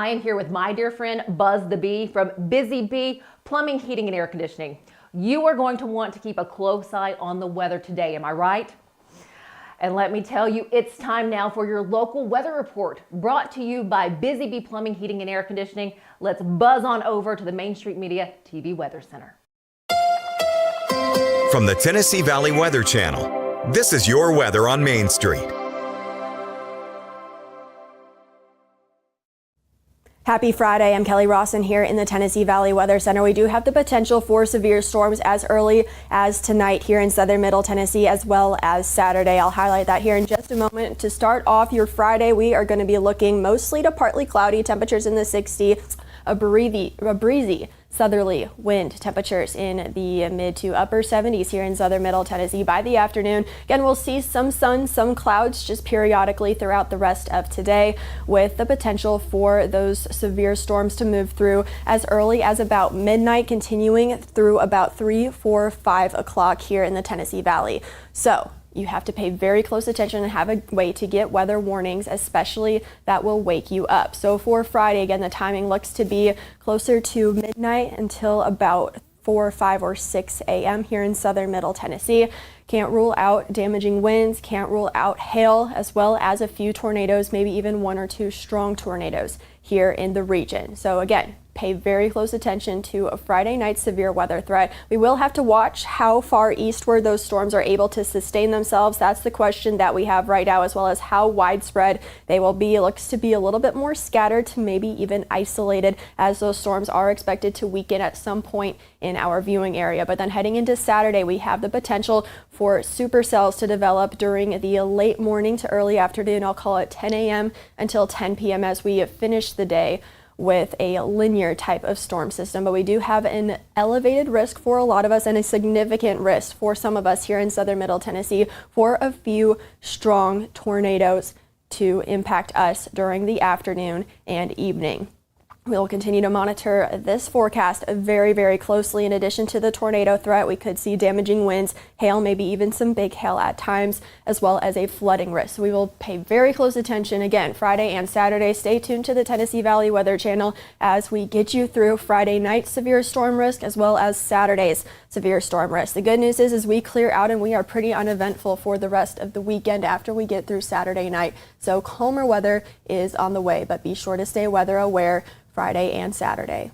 I am here with my dear friend Buzz the Bee from Busy Bee Plumbing, Heating, and Air Conditioning. You are going to want to keep a close eye on the weather today, am I right? And let me tell you, it's time now for your local weather report, brought to you by Busy Bee Plumbing, Heating, and Air Conditioning. Let's buzz on over to the Main Street Media TV Weather Center. From the Tennessee Valley Weather Channel, this is your weather on Main Street. Happy Friday. I'm Kelly Rawson here in the Tennessee Valley Weather Center. We do have the potential for severe storms as early as tonight here in southern middle Tennessee, as well as Saturday. I'll highlight that here in just a moment. To start off your Friday, we are going to be looking mostly to partly cloudy, temperatures in the 60s, a breezy southerly wind, temperatures in the mid to upper 70s here in southern middle Tennessee. By the afternoon, again, we'll see some sun, some clouds just periodically throughout the rest of today, with the potential for those severe storms to move through as early as about midnight, continuing through about 3, 4, 5 o'clock here in the Tennessee Valley. So you have to pay very close attention and have a way to get weather warnings, especially that will wake you up. So for Friday, again, the timing looks to be closer to midnight until about 4, 5, or 6 a.m. here in southern middle Tennessee. Can't rule out damaging winds, can't rule out hail, as well as a few tornadoes, maybe even 1 or 2 strong tornadoes here in the region. So again, pay very close attention to a Friday night severe weather threat. We will have to watch how far eastward those storms are able to sustain themselves. That's the question that we have right now, as well as how widespread they will be. It looks to be a little bit more scattered to maybe even isolated, as those storms are expected to weaken at some point in our viewing area. But then heading into Saturday, we have the potential for supercells to develop during the late morning to early afternoon. I'll call it 10 a.m. until 10 p.m. as we finish the day with a linear type of storm system. But we do have an elevated risk for a lot of us, and a significant risk for some of us here in southern middle Tennessee for a few strong tornadoes to impact us during the afternoon and evening. We will continue to monitor this forecast very, very closely. In addition to the tornado threat, we could see damaging winds, hail, maybe even some big hail at times, as well as a flooding risk. So we will pay very close attention again Friday and Saturday. Stay tuned to the Tennessee Valley Weather Channel as we get you through Friday night severe storm risk, as well as Saturday's severe storm risk. The good news is we clear out and we are pretty uneventful for the rest of the weekend after we get through Saturday night. So calmer weather is on the way, but be sure to stay weather aware Friday and Saturday.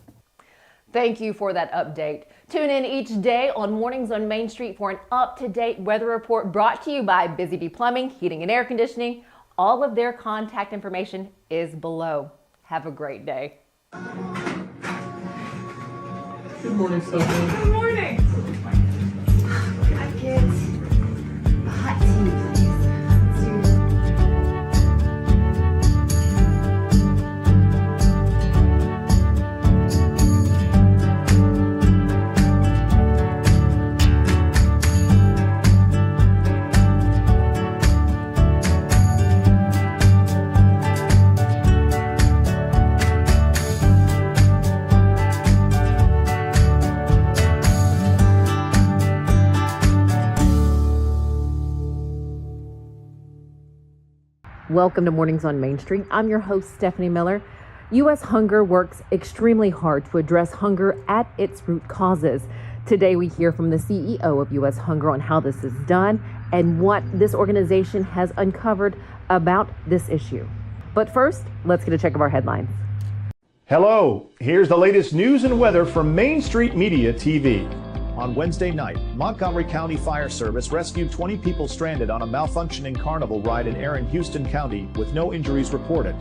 Thank you for that update. Tune in each day on Mornings on Main Street for an up-to-date weather report brought to you by Busy Bee Plumbing, Heating, and Air Conditioning. All of their contact information is below. Have a great day. Good morning, Stefanie. Good morning. Hi, kids. Hot tea. Welcome to Mornings on Main Street. I'm your host, Stefanie Miller. U.S. Hunger works extremely hard to address hunger at its root causes. Today, we hear from the CEO of U.S. Hunger on how this is done and what this organization has uncovered about this issue. But first, let's get a check of our headlines. Hello, here's the latest news and weather from Main Street Media TV. On Wednesday night, Montgomery County Fire Service rescued 20 people stranded on a malfunctioning carnival ride in Erin, Houston County, with no injuries reported.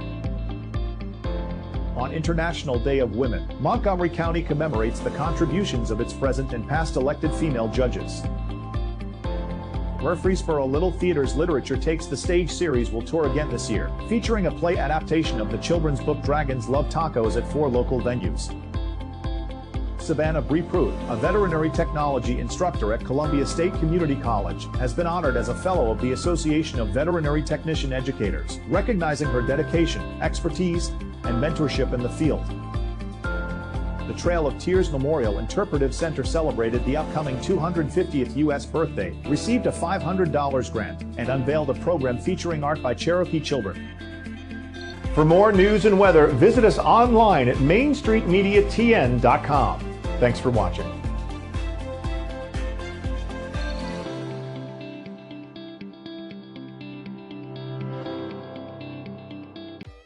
On International Day of Women, Montgomery County commemorates the contributions of its present and past elected female judges. Murfreesboro Little Theater's Literature Takes the Stage series will tour again this year, featuring a play adaptation of the children's book Dragons Love Tacos at 4 local venues. Savannah Bree-Pruitt, a veterinary technology instructor at Columbia State Community College, has been honored as a Fellow of the Association of Veterinary Technician Educators, recognizing her dedication, expertise, and mentorship in the field. The Trail of Tears Memorial Interpretive Center celebrated the upcoming 250th U.S. birthday, received a $500 grant, and unveiled a program featuring art by Cherokee children. For more news and weather, visit us online at mainstreetmediatn.com. Thanks for watching.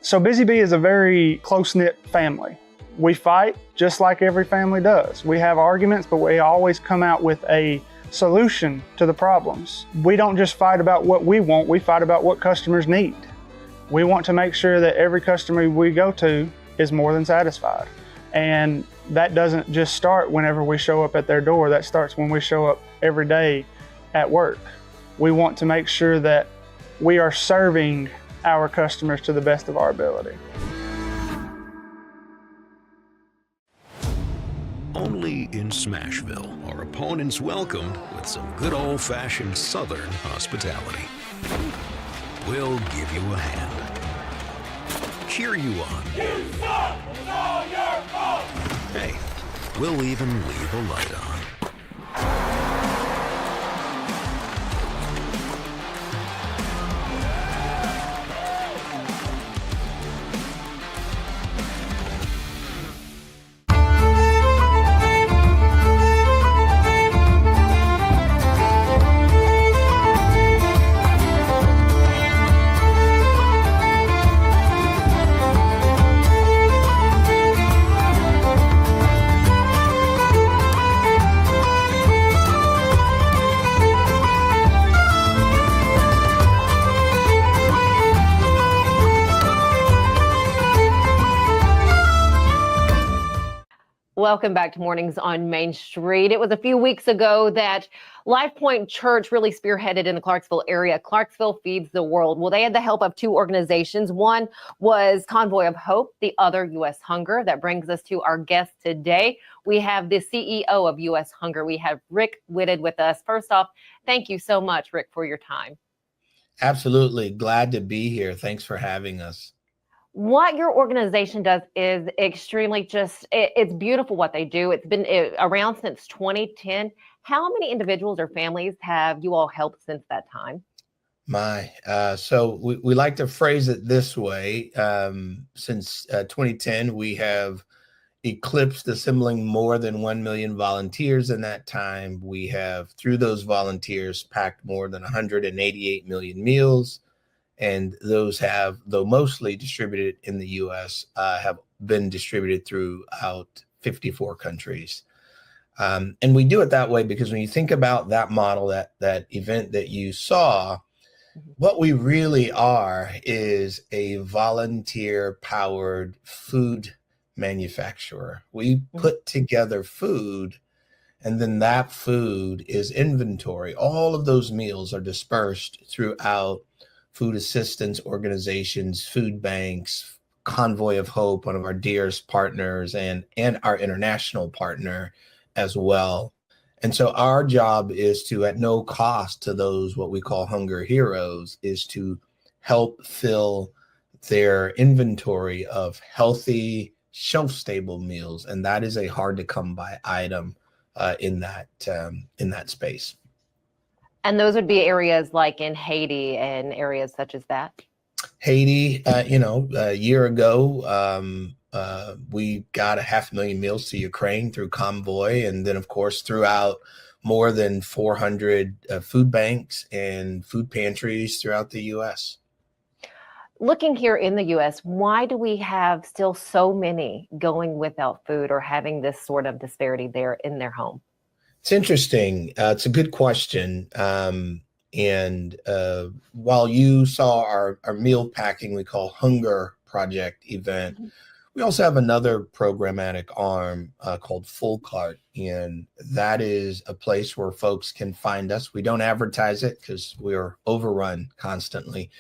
So Busy Bee is a very close-knit family. We fight just like every family does. We have arguments, but we always come out with a solution to the problems. We don't just fight about what we want, we fight about what customers need. We want to make sure that every customer we go to is more than satisfied. And that doesn't just start whenever we show up at their door, that starts when we show up every day at work. We want to make sure that we are serving our customers to the best of our ability. Only in Smashville are opponents welcomed with some good old-fashioned Southern hospitality. We'll give you a hand, cheer you on. You suck! It's all your fault! Hey, we'll even leave a light on. Welcome back to Mornings on Main Street. It was a few weeks ago that Life Point Church really spearheaded in the Clarksville area. Clarksville Feeds the World. Well, they had the help of two organizations. One was Convoy of Hope, the other U.S. Hunger. That brings us to our guest today. We have the CEO of U.S. Hunger. We have Rick Whitted with us. First off, thank you so much, Rick, for your time. Absolutely. Glad to be here. Thanks for having us. What your organization does is extremely it's beautiful what they do. It's been around since 2010. How many individuals or families have you all helped since that time? So we like to phrase it this way. Since 2010, we have eclipsed assembling more than 1 million volunteers in that time. We have, through those volunteers, packed more than 188 million meals. And those have, though mostly distributed in the U.S., have been distributed throughout 54 countries. And we do it that way because when you think about that model, that event that you saw, what we really are is a volunteer-powered food manufacturer. We put together food, and then that food is inventory. All of those meals are dispersed throughout food assistance organizations, food banks, Convoy of Hope, one of our dearest partners, and our international partner as well. And so our job is to, at no cost to those, what we call hunger heroes, is to help fill their inventory of healthy, shelf-stable meals. And that is a hard to come by item in that space. And those would be areas like in Haiti and areas such as that? Haiti, a year ago, we got 500,000 meals to Ukraine through Convoy. And then, of course, throughout more than 400 food banks and food pantries throughout the U.S. Looking here in the U.S., why do we have still so many going without food or having this sort of disparity there in their home? It's interesting. It's a good question. And while you saw our meal packing, we call Hunger Project event, we also have another programmatic arm called Full Cart. And that is a place where folks can find us. We don't advertise it because we're overrun constantly.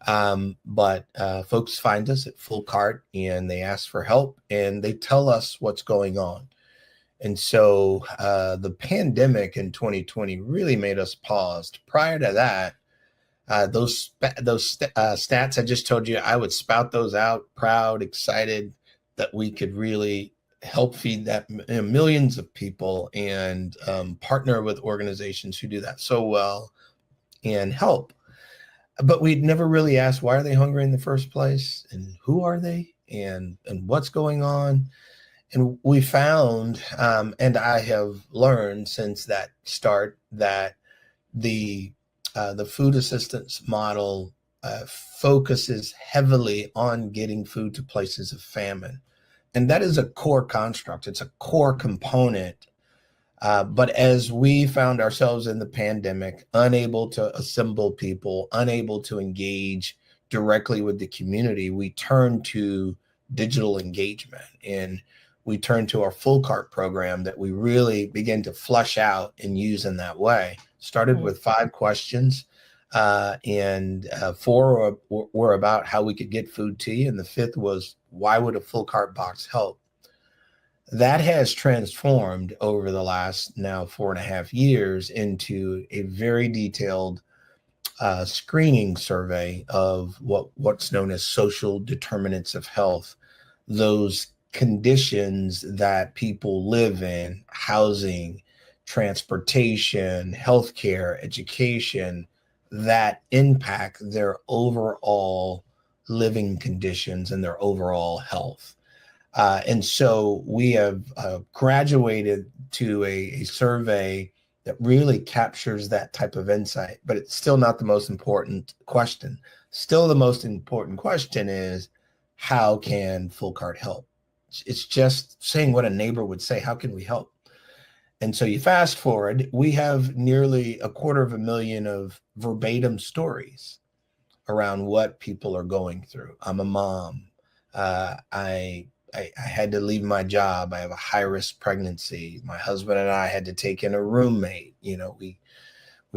But folks find us at Full Cart and they ask for help and they tell us what's going on. And so the pandemic in 2020 really made us pause. Prior to that, those stats I just told you, I would spout those out, proud, excited that we could really help feed that millions of people and partner with organizations who do that so well and help. but we'd never really asked, why are they hungry in the first place, and who are they, and what's going on. And we found, and I have learned since that start, that the food assistance model focuses heavily on getting food to places of famine. And that is a core construct. It's a core component. But as we found ourselves in the pandemic, unable to assemble people, unable to engage directly with the community, we turned to digital engagement. And we turned to our full cart program that we really began to flush out and use in that way. Started with 5 questions, and 4 were about how we could get food to you. And the 5th was, why would a full cart box help? That has transformed over the last now 4.5 years into a very detailed screening survey of what's known as social determinants of health, those conditions that people live in: housing, transportation, healthcare, education, that impact their overall living conditions and their overall health. And so we have graduated to a survey that really captures that type of insight, but it's still not the most important question. Still, the most important question is, how can full cart help? It's just saying what a neighbor would say. How can we help? And so you fast forward, we have nearly 250,000 of verbatim stories around what people are going through. I'm a mom. I had to leave my job. I have a high-risk pregnancy. My husband and I had to take in a roommate. You know, we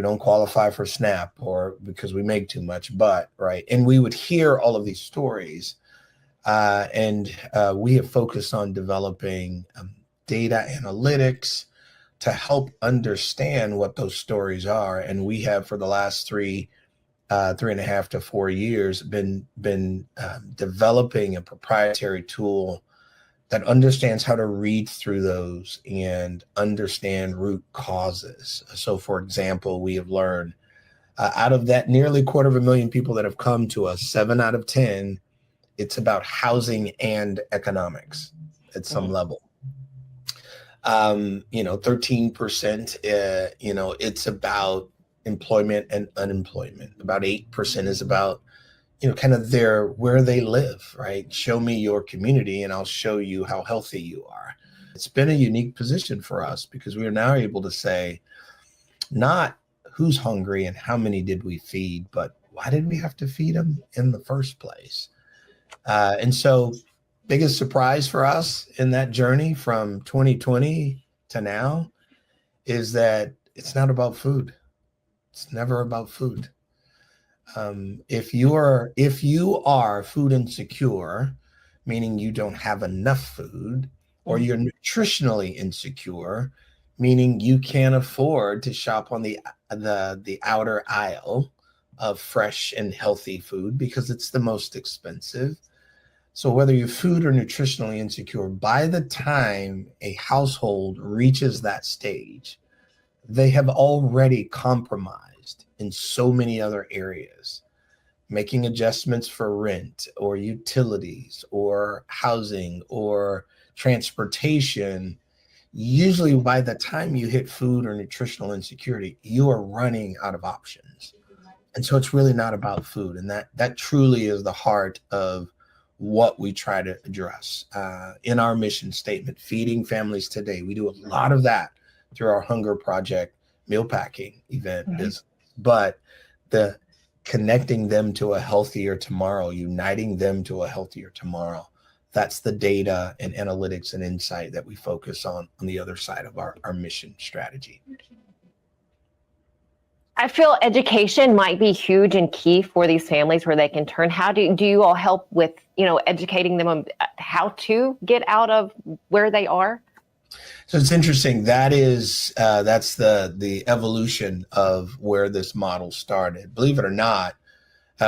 don't qualify for SNAP or because we make too much, but right. And we would hear all of these stories. And we have focused on developing data analytics to help understand what those stories are. And we have, for the last 3.5 to 4 years, been developing a proprietary tool that understands how to read through those and understand root causes. So, for example, we have learned out of that nearly 250,000 people that have come to us, 7 out of 10, it's about housing and economics at some level. 13%, it's about employment and unemployment. About 8% is about, kind of where they live, right? Show me your community and I'll show you how healthy you are. It's been a unique position for us because we are now able to say, not who's hungry and how many did we feed, but why did we have to feed them in the first place? And so, biggest surprise for us in that journey from 2020 to now is that it's not about food. It's never about food. If you are food insecure, meaning you don't have enough food, or you're nutritionally insecure, meaning you can't afford to shop on the outer aisle of fresh and healthy food because it's the most expensive. So whether you're food or nutritionally insecure, by the time a household reaches that stage, they have already compromised in so many other areas, making adjustments for rent or utilities or housing or transportation. Usually by the time you hit food or nutritional insecurity, you are running out of options. And so it's really not about food. And that truly is the heart of what we try to address in our mission statement, feeding families today. We do a lot of that through our Hunger Project meal packing event, but the connecting them to a healthier tomorrow, uniting them to a healthier tomorrow, that's the data and analytics and insight that we focus on the other side of our mission strategy. I feel education might be huge and key for these families where they can turn. How do you all help with, educating them on how to get out of where they are? So it's interesting. That's the evolution of where this model started. Believe it or not,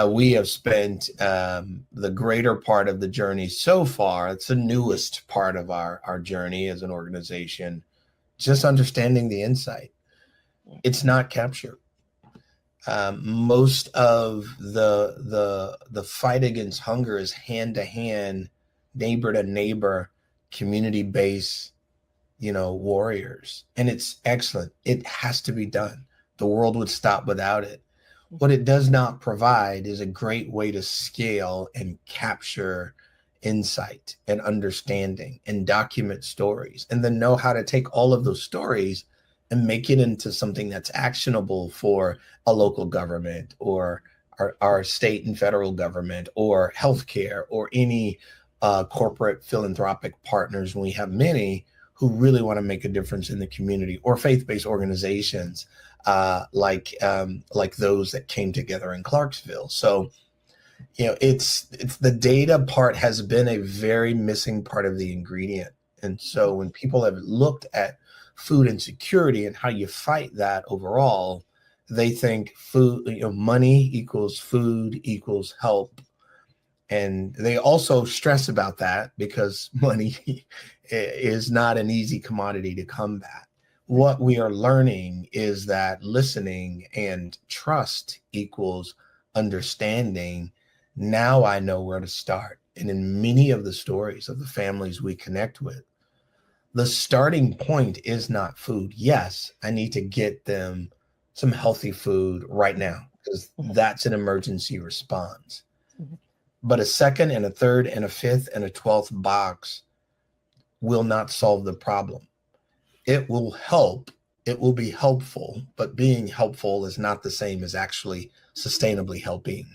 we have spent the greater part of the journey so far. It's the newest part of our journey as an organization, just understanding the insight. It's not captured. Most of the fight against hunger is hand to hand, neighbor to neighbor, community based, warriors, and it's excellent. It has to be done. The world would stop without it. What it does not provide is a great way to scale and capture insight and understanding and document stories, and then know how to take all of those stories and make it into something that's actionable for a local government or our state and federal government or healthcare or any corporate philanthropic partners. And we have many who really want to make a difference in the community, or faith-based organizations like those that came together in Clarksville. So, it's the data part has been a very missing part of the ingredient. And so when people have looked at food insecurity and how you fight that overall, they think food, money equals food equals help. And they also stress about that because money is not an easy commodity to combat. What we are learning is that listening and trust equals understanding. Now I know where to start. And in many of the stories of the families we connect with, the starting point is not food. Yes, I need to get them some healthy food right now because that's an emergency response. But a second and a third and a fifth and a 12th box will not solve the problem. It will help. It will be helpful, but being helpful is not the same as actually sustainably helping.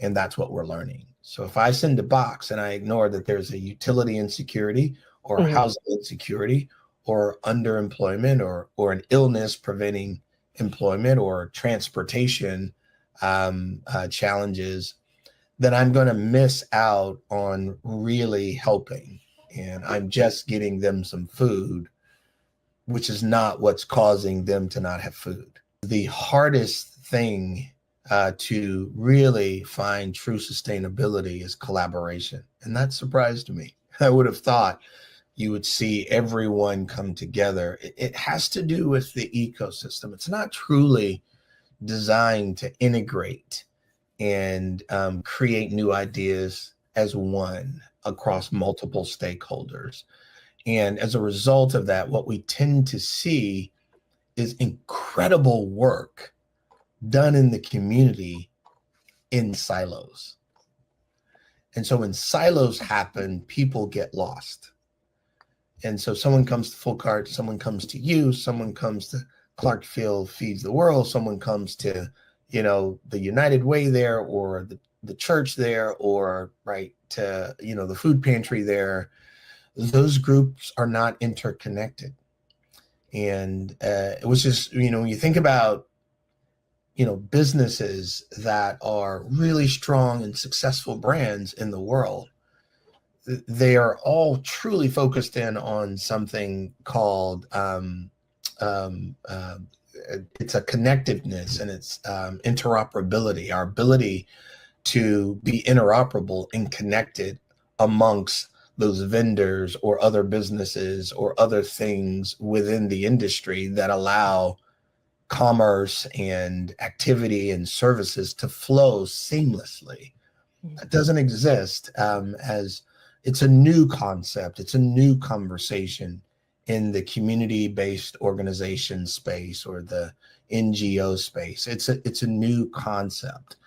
And that's what we're learning. So if I send a box and I ignore that there's a utility insecurity or housing insecurity or underemployment or an illness preventing employment or transportation challenges, then I'm going to miss out on really helping. And I'm just getting them some food, which is not what's causing them to not have food. The hardest thing to really find true sustainability is collaboration. And that surprised me. I would have thought you would see everyone come together. It has to do with the ecosystem. It's not truly designed to integrate and create new ideas as one across multiple stakeholders. And as a result of that, what we tend to see is incredible work done in the community in silos. And so when silos happen, people get lost. And so someone comes to Full Cart, someone comes to you, someone comes to Clarksville Feeds the World, someone comes to, the United Way there, or the church there, or to, the food pantry there. Those groups are not interconnected. And it was just, when you think about, businesses that are really strong and successful brands in the world, they are all truly focused in on something called it's a connectiveness, and it's interoperability, our ability to be interoperable and connected amongst those vendors or other businesses or other things within the industry that allow commerce and activity and services to flow seamlessly. That doesn't exist as it's a new concept. It's a new conversation in the community-based organization space or the NGO space. It's a new concept.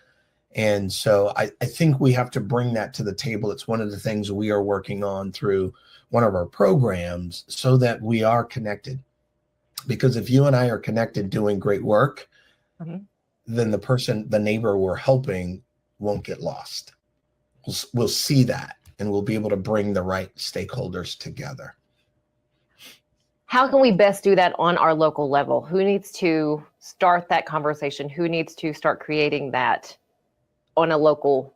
And so I think we have to bring that to the table. It's one of the things we are working on through one of our programs so that we are connected. Because if you and I are connected doing great work, then the neighbor we're helping won't get lost. We'll see that, and we'll be able to bring the right stakeholders together. How can we best do that on our local level? Who needs to start that conversation? Who needs to start creating that at a local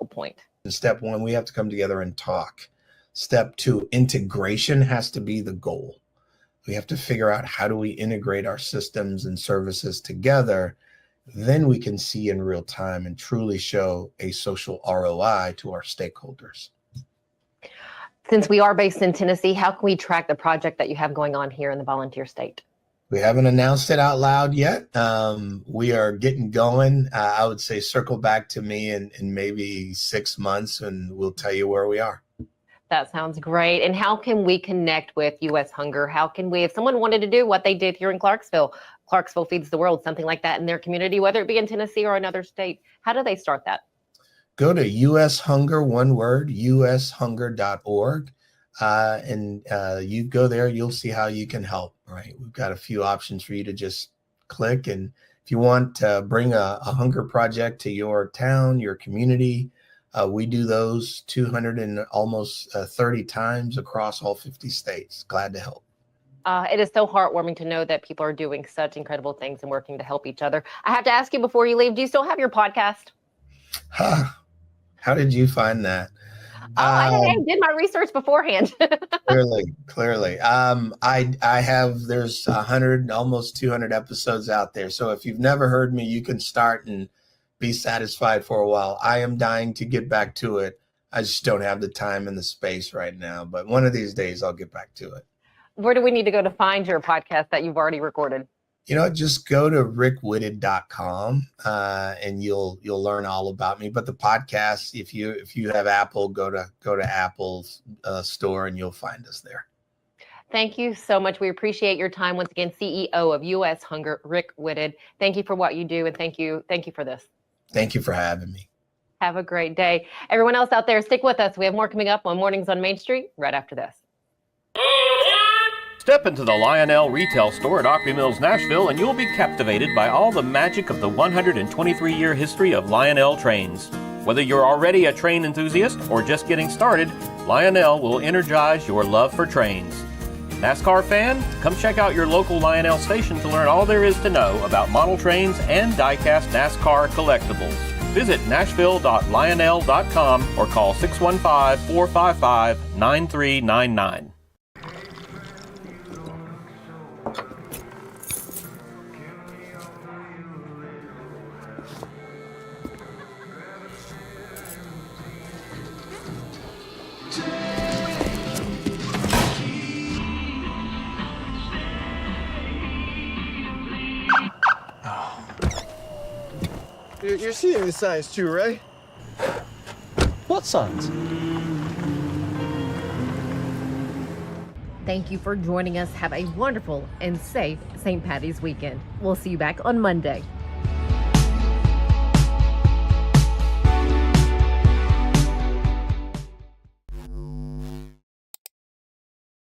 point? Step one, we have to come together and talk. Step two, integration has to be the goal. We have to figure out how do we integrate our systems and services together. Then we can see in real time and truly show a social ROI to our stakeholders. Since we are based in Tennessee, how can we track the project that you have going on here in the volunteer state? We haven't announced it out loud yet. We are getting going. I would say circle back to me in maybe 6 months and we'll tell you where we are. That sounds great. And how can we connect with U.S. Hunger? How can we, if someone wanted to do what they did here in Clarksville feeds the world, something like that in their community, whether it be in Tennessee or another state, how do they start that? Go to U.S. Hunger, one word, ushunger.org. And you go there, you'll see how you can help, right? We've got a few options for you to just click. And if you want to bring a hunger project to your town, your community, we do those 230 times across all 50 states. Glad to help. It is so heartwarming to know that people are doing such incredible things and working to help each other. I have to ask you before you leave, do you still have your podcast? How did you find that? I did my research beforehand. Clearly. I have, there's 100, almost 200 episodes out there. So if you've never heard me, you can start and be satisfied for a while. I am dying to get back to it. I just don't have the time and the space right now, but one of these days I'll get back to it. Where do we need to go to find your podcast that you've already recorded? Just go to rickwhitted.com and you'll learn all about me. But the podcast, if you have Apple, go to Apple's store and you'll find us there. Thank you so much. We appreciate your time. Once again, CEO of U.S. Hunger, Rick Whitted. Thank you for what you do, and thank you for this. Thank you for having me. Have a great day. Everyone else out there, stick with us. We have more coming up on Mornings on Main Street right after this. Step into the Lionel retail store at Opry Mills, Nashville, and you'll be captivated by all the magic of the 123-year history of Lionel trains. Whether you're already a train enthusiast or just getting started, Lionel will energize your love for trains. NASCAR fan? Come check out your local Lionel station to learn all there is to know about model trains and die-cast NASCAR collectibles. Visit nashville.lionel.com or call 615-455-9399. You're seeing the signs too, right? What signs? Thank you for joining us. Have a wonderful and safe St. Patty's weekend. We'll see you back on Monday.